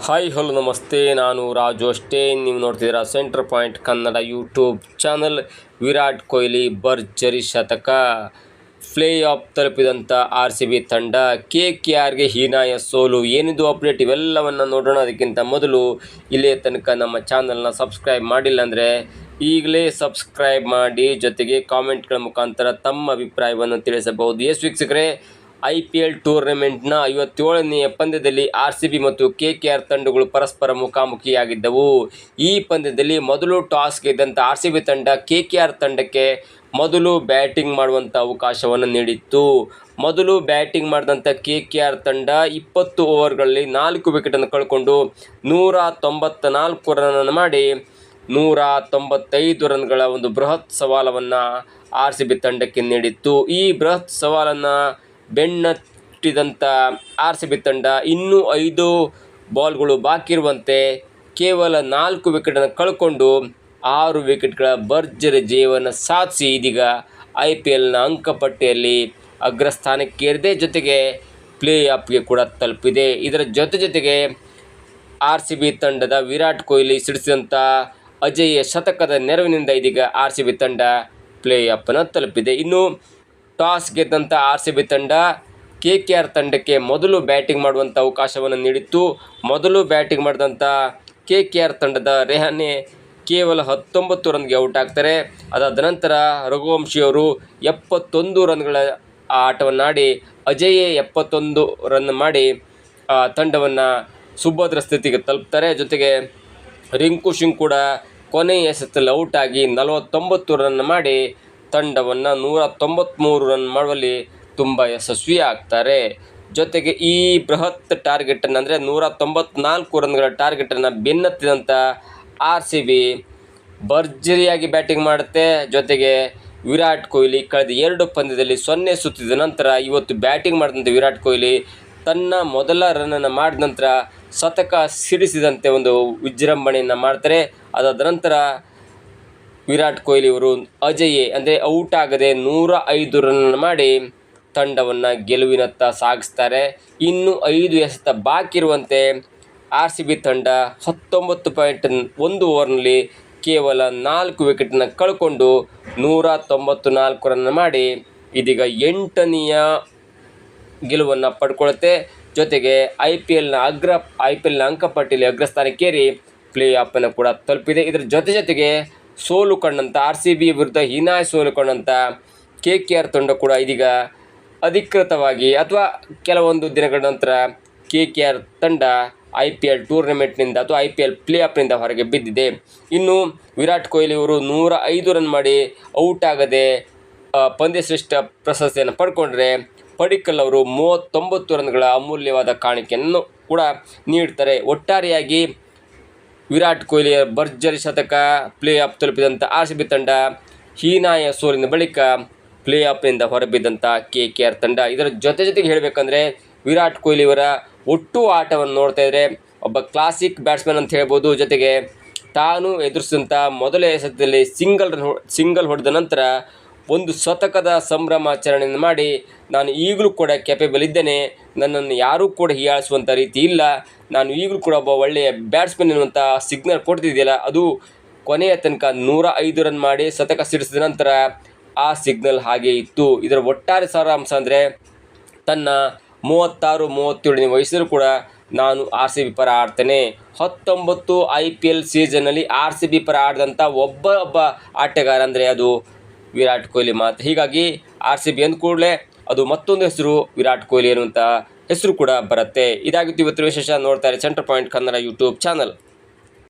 Hi hello ನಮಸ್ತೆ, ನಾನು ರಾಜು ಅಷ್ಟೇ. ನೀವು ನೋಡ್ತಿದ್ದೀರಾ centre point Kannada YouTube channel. Virat Kohli ಭರ್ಜರಿ ಶತಕ, ಪ್ಲೇ ಆಫ್ ತಲುಪಿದಂಥ RCB ತಂಡ, KKRಗೆ ಹೀನಾಯ ಸೋಲು. ಏನಿದು ಅಪ್ಡೇಟ್, ಇವೆಲ್ಲವನ್ನು ನೋಡೋಣ. ಅದಕ್ಕಿಂತ ಮೊದಲು ಇಲ್ಲೇ ತನಕ ನಮ್ಮ ಚಾನಲ್ನ ಸಬ್ಸ್ಕ್ರೈಬ್ ಮಾಡಿಲ್ಲ ಅಂದರೆ ಈಗಲೇ ಸಬ್ಸ್ಕ್ರೈಬ್ ಮಾಡಿ, ಜೊತೆಗೆ ಕಾಮೆಂಟ್ಗಳ ಮುಖಾಂತರ ತಮ್ಮ ಅಭಿಪ್ರಾಯವನ್ನು ತಿಳಿಸಬಹುದು. ವೀಕ್ಷಕರೇ, IPL ಟೂರ್ನಮೆಂಟ್ನ 57ನೇ ಪಂದ್ಯದಲ್ಲಿ RCB ಮತ್ತು KKR ತಂಡಗಳು ಪರಸ್ಪರ ಮುಖಾಮುಖಿಯಾಗಿದ್ದವು. ಈ ಪಂದ್ಯದಲ್ಲಿ ಮೊದಲು ಟಾಸ್ ಗೆದ್ದಂಥ RCB ತಂಡ KKR ತಂಡಕ್ಕೆ ಮೊದಲು ಬ್ಯಾಟಿಂಗ್ ಮಾಡುವಂಥ ಅವಕಾಶವನ್ನು ನೀಡಿತ್ತು. ಮೊದಲು ಬ್ಯಾಟಿಂಗ್ ಮಾಡಿದಂಥ KKR ತಂಡ 20 ಓವರ್ಗಳಲ್ಲಿ 4 ವಿಕೆಟನ್ನು ಕಳ್ಕೊಂಡು 194 ರನ್ನನ್ನು ಮಾಡಿ 195 ರನ್ಗಳ ಒಂದು ಬೃಹತ್ ಸವಾಲನ್ನು RCB ತಂಡಕ್ಕೆ ನೀಡಿತ್ತು. ಈ ಬೃಹತ್ ಸವಾಲನ್ನು ಬೆನ್ನಟ್ಟಿದಂಥ RCB ತಂಡ ಇನ್ನೂ 5 ಬಾಲ್ಗಳು ಬಾಕಿ ಇರುವಂತೆ ಕೇವಲ 4 ವಿಕೆಟನ್ನು ಕಳ್ಕೊಂಡು 6 ವಿಕೆಟ್ಗಳ ಭರ್ಜರಿ ಜಯವನ್ನು ಸಾಧಿಸಿ ಇದೀಗ IPLನ ಅಂಕಪಟ್ಟಿಯಲ್ಲಿ ಅಗ್ರಸ್ಥಾನಕ್ಕೇರಿದೆ. ಜೊತೆಗೆ ಪ್ಲೇ ಆಫ್ಗೆ ಕೂಡ ತಲುಪಿದೆ. ಇದರ ಜೊತೆಗೆ RCB ತಂಡದ ವಿರಾಟ್ ಕೊಹ್ಲಿ ಸಿಡಿಸಿದಂಥ ಅಜೇಯ ಶತಕದ ನೆರವಿನಿಂದ ಇದೀಗ RCB ತಂಡ ಪ್ಲೇ ಆಫನ್ನು ತಲುಪಿದೆ. ಇನ್ನು ಟಾಸ್ ಗೆದ್ದಂಥ RCB ತಂಡ KKR ತಂಡಕ್ಕೆ ಮೊದಲು ಬ್ಯಾಟಿಂಗ್ ಮಾಡುವಂಥ ಅವಕಾಶವನ್ನು ನೀಡಿತ್ತು. ಮೊದಲು ಬ್ಯಾಟಿಂಗ್ ಮಾಡಿದಂಥ KKR ತಂಡದ ರೆಹಾನೆ ಕೇವಲ 19 ರನ್ಗೆ ಔಟ್ ಆಗ್ತಾರೆ. ಅದಾದ ನಂತರ ರಘುವಂಶಿ ಅವರು 71 ರನ್ಗಳ ಆಟವನ್ನಾಡಿ ಅಜೇಯ 71 ರನ್ ಮಾಡಿ ತಂಡವನ್ನು ಸುಭದ್ರ ಸ್ಥಿತಿಗೆ ತಲುಪ್ತಾರೆ. ಜೊತೆಗೆ ರಿಂಕು ಸಿಂಗ್ ಕೂಡ ಕೊನೆಯ ಎಸೆತದಲ್ಲಿ ಔಟ್ ಆಗಿ 49 ರನ್ ಮಾಡಿ ತಂಡವನ್ನು 193 ರನ್ ಮಾಡುವಲ್ಲಿ ತುಂಬ ಯಶಸ್ವಿ ಆಗ್ತಾರೆ. ಜೊತೆಗೆ ಈ ಬೃಹತ್ ಟಾರ್ಗೆಟನ್ನು ಅಂದರೆ 194 ರನ್ಗಳ ಟಾರ್ಗೆಟನ್ನು ಬೆನ್ನತ್ತಿದಂಥ RCB ಭರ್ಜರಿಯಾಗಿ ಬ್ಯಾಟಿಂಗ್ ಮಾಡುತ್ತೆ. ಜೊತೆಗೆ ವಿರಾಟ್ ಕೊಹ್ಲಿ ಕಳೆದ 2 ಪಂದ್ಯದಲ್ಲಿ 0 ಸುತ್ತಿದ ನಂತರ ಇವತ್ತು ಬ್ಯಾಟಿಂಗ್ ಮಾಡಿದಂಥ ವಿರಾಟ್ ಕೊಹ್ಲಿ ತನ್ನ ಮೊದಲ ರನ್ನನ್ನು ಮಾಡಿದ ನಂತರ ಶತಕ ಸಿಡಿಸಿದಂತೆ ಒಂದು ವಿಜೃಂಭಣೆಯನ್ನು ಮಾಡ್ತಾರೆ. ಅದಾದ ನಂತರ ವಿರಾಟ್ ಕೊಹ್ಲಿ ಅವರು ಅಜೇಯ ಅಂದರೆ ಔಟ್ ಆಗದೆ 105 ರನ್ ಮಾಡಿ ತಂಡವನ್ನು ಗೆಲುವಿನತ್ತ ಸಾಗಿಸ್ತಾರೆ. ಇನ್ನು 5 ಎಸೆತ ಬಾಕಿ ಇರುವಂತೆ RCB ತಂಡ 19.1 ಓವರ್ನಲ್ಲಿ ಕೇವಲ 4 ವಿಕೆಟನ್ನು ಕಳ್ಕೊಂಡು 194 ರನ್ ಮಾಡಿ ಇದೀಗ 8ನೇಯ ಗೆಲುವನ್ನು ಪಡ್ಕೊಳ್ಳುತ್ತೆ. ಜೊತೆಗೆ IPLನ ಅಂಕಪಟ್ಟಿಯಲ್ಲಿ ಅಗ್ರಸ್ಥಾನಕ್ಕೇರಿ ಪ್ಲೇ ಆಫನ್ನು ಕೂಡ ತಲುಪಿದೆ. ಇದರ ಜೊತೆಗೆ ಸೋಲು ಕಂಡಂಥ RCB ವಿರುದ್ಧ ಹೀನಾಯ ಸೋಲು ಕಂಡಂಥ KKR ತಂಡ ಕೂಡ ಇದೀಗ ಅಧಿಕೃತವಾಗಿ ಅಥವಾ ಕೆಲವೊಂದು ದಿನಗಳ ನಂತರ KKR ತಂಡ IPL ಟೂರ್ನಮೆಂಟ್ನಿಂದ ಅಥವಾ IPL ಪ್ಲೇ ಆಫ್ನಿಂದ ಹೊರಗೆ ಬಿದ್ದಿದೆ. ಇನ್ನು ವಿರಾಟ್ ಕೊಹ್ಲಿ ಅವರು 105 ರನ್ ಮಾಡಿ ಔಟ್ ಆಗದೆ ಪಂದ್ಯಶ್ರೇಷ್ಠ ಪ್ರಶಸ್ತಿಯನ್ನು ಪಡ್ಕೊಂಡ್ರೆ, ಪಡಿಕ್ಕಲ್ ಅವರು 39 ರನ್ಗಳ ಅಮೂಲ್ಯವಾದ ಕಾಣಿಕೆಯನ್ನು ಕೂಡ ನೀಡ್ತಾರೆ. ಒಟ್ಟಾರೆಯಾಗಿ ವಿರಾಟ್ ಕೊಹ್ಲಿಯ ಭರ್ಜರಿ ಶತಕ, ಪ್ಲೇ ಆಫ್ ತಲುಪಿದಂಥ RCB ತಂಡ, ಹೀನಾಯ ಸೋಲಿನ ಬಳಿಕ ಪ್ಲೇ ಆಫ್ನಿಂದ ಹೊರಬಿದ್ದಂಥ KKR ತಂಡ. ಇದರ ಜೊತೆಗೆ ಹೇಳಬೇಕಂದ್ರೆ ವಿರಾಟ್ ಕೊಹ್ಲಿಯವರ ಒಟ್ಟು ಆಟವನ್ನು ನೋಡ್ತಾ ಇದ್ದರೆ ಒಬ್ಬ ಕ್ಲಾಸಿಕ್ ಬ್ಯಾಟ್ಸ್ಮನ್ ಅಂತ ಹೇಳ್ಬೋದು. ಜೊತೆಗೆ ತಾನು ಎದುರಿಸಿದಂಥ ಮೊದಲ ಎಸೆತದಲ್ಲಿ ಸಿಂಗಲ್ ಹೊಡೆದ ನಂತರ ಒಂದು ಶತಕದ ಸಂಭ್ರಮಾಚರಣೆಯನ್ನು ಮಾಡಿ, ನಾನು ಈಗಲೂ ಕೂಡ ಕ್ಯಾಪೇಬಲ್ ಇದ್ದೇನೆ, ನನ್ನನ್ನು ಯಾರೂ ಕೂಡ ಹೀಯಾಳಿಸುವಂಥ ರೀತಿ ಇಲ್ಲ, ನಾನು ಈಗಲೂ ಕೂಡ ಒಬ್ಬ ಒಳ್ಳೆಯ ಬ್ಯಾಟ್ಸ್ಮನ್ ಎನ್ನುವಂಥ ಸಿಗ್ನಲ್ ಕೊಡ್ತಿದೆಯಲ್ಲ, ಅದು ಕೊನೆಯ ತನಕ 105 ರನ್ ಮಾಡಿ ಶತಕ ಸಿಡಿಸಿದ ನಂತರ ಆ ಸಿಗ್ನಲ್ ಹಾಗೇ ಇತ್ತು. ಇದರ ಒಟ್ಟಾರೆ ಸಾರಾಂಶ ಅಂದರೆ ತನ್ನ 36-37ನೇ ವಯಸ್ಸಲ್ಲೂ ಕೂಡ ನಾನು RCB ಪರ ಆಡ್ತೇನೆ. 19 IPL ಸೀಸನ್ನಲ್ಲಿ RCB ಪರ ಆಡಿದಂಥ ಒಬ್ಬ ಆಟಗಾರ ಅಂದರೆ ಅದು ವಿರಾಟ್ ಕೊಹ್ಲಿ ಮಾತ್ರ. ಹೀಗಾಗಿ RCB ಅಂದ ಕೂಡಲೇ ಅದು ಮತ್ತೊಂದು ಹೆಸರು ವಿರಾಟ್ ಕೊಹ್ಲಿ ಅನ್ನುವಂಥ ಹೆಸರು ಕೂಡ ಬರುತ್ತೆ. ಇದಾಗಿತ್ತು ಇವತ್ತು ವಿಶೇಷ. ನೋಡ್ತಾರೆ centre point Kannada YouTube channel.